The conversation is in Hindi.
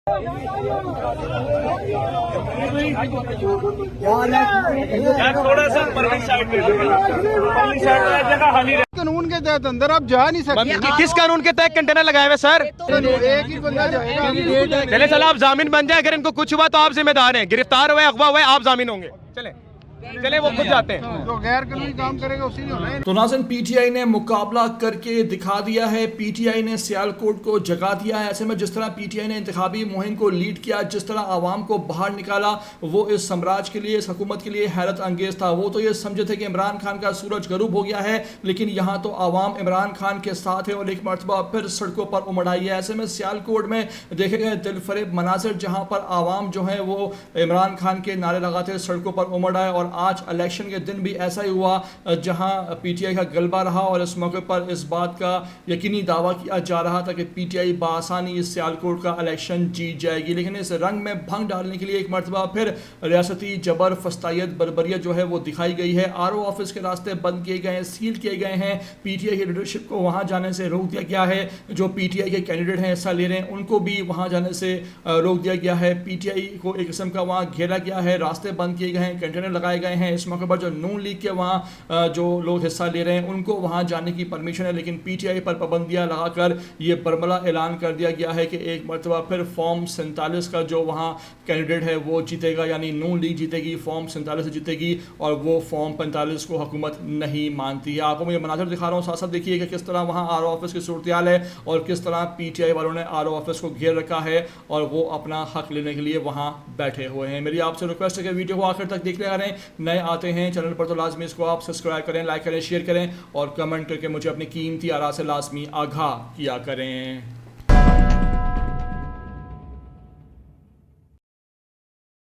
थोड़ा सा परली साइड जगह खाली कानून के तहत अंदर आप जा नहीं सकते। किस कानून के तहत कंटेनर लगाए हुए सर? एक ही बंदा जाएगा। चले चलो आप जामीन बन जाए, अगर इनको कुछ हुआ तो आप जिम्मेदार हैं, गिरफ्तार हुए अगवा हुए आप जामीन होंगे। चले वो खुद जाते हैं। जो गैर कानूनी काम करेगा उसी ने होना है। तो नाज़रीन, पीटीआई ने मुकाबला करके दिखा दिया है, पीटीआई ने सियालकोट को जगा दिया है। ऐसे में जिस तरह पीटीआई ने इंतखाबी मुहिम को लीड किया, जिस तरह आवाम को बाहर निकाला, वो इस साम्राज्य के लिए, इस हुकूमत के लिए हैरत अंगेज था। वो तो ये समझे थे कि इमरान खान का सूरज गरूब हो गया है, लेकिन यहाँ तो आवाम इमरान खान के साथ है और एक मरतबा फिर सड़कों पर उमड़ आई है। ऐसे में सियालकोट में देखे गए दिलफरेब मनाजिर, जहाँ पर आवाम जो है वो इमरान खान के नारे लगाते सड़कों पर उमड़ आए। और आज इलेक्शन के दिन भी ऐसा ही हुआ, जहां पीटीआई का गलबा रहा और इस मौके पर इस बात का यकीनी दावा किया जा रहा था कि पीटीआई बासानी इस सियालकोट का इलेक्शन जीत जाएगी। लेकिन इस रंग में भंग डालने के लिए एक मरतबा फिर रियासती जबर, फस्तायत, बर्बरियत जो है वो दिखाई गई है। आरओ ऑफिस के रास्ते बंद किए गए हैं, सील किए गए हैं। पीटीआई की लीडरशिप को वहां जाने से रोक दिया गया है। जो पीटीआई के कैंडिडेट हैं, हिस्सा ले रहे हैं, उनको भी वहां जाने से रोक दिया गया है। पीटीआई को एक किस्म का वहां घेरा गया है, रास्ते बंद किए गए हैं, कंटेनर लगाए गए हैं। इस मौके पर जो नून लीग के वहाँ जो लोग हिस्सा ले रहे हैं उनको वहाँ जाने की परमिशन है, लेकिन पीटीआई पर पाबंदियाँ लगाकर ये बरमला ऐलान कर दिया गया है कि एक मरतबा फिर फॉर्म 47 का जो वहाँ कैंडिडेट है वो जीतेगा, यानी नून लीग जीतेगी, फॉर्म 47 जीतेगी और वो फॉर्म 45 को हुकूमत नहीं मानती है। आपको मैं मनाजर दिखा रहा हूँ, साथ साथ देखिए कि किस तरह वहाँ आरओ ऑफिस की सूरत हाल है और किस तरह पीटीआई वालों ने आरओ ऑफिस को घेर रखा है और वो अपना हक लेने के लिए वहाँ बैठे हुए हैं। मेरी आपसे रिक्वेस्ट है कि वीडियो को आखिर तक देखते रहें। नए आते हैं चैनल पर तो लाजमी इसको आप सब्सक्राइब करें, लाइक करें, शेयर करें और कमेंट करके मुझे अपनी कीमती आरा से लाजमी आगाह किया करें।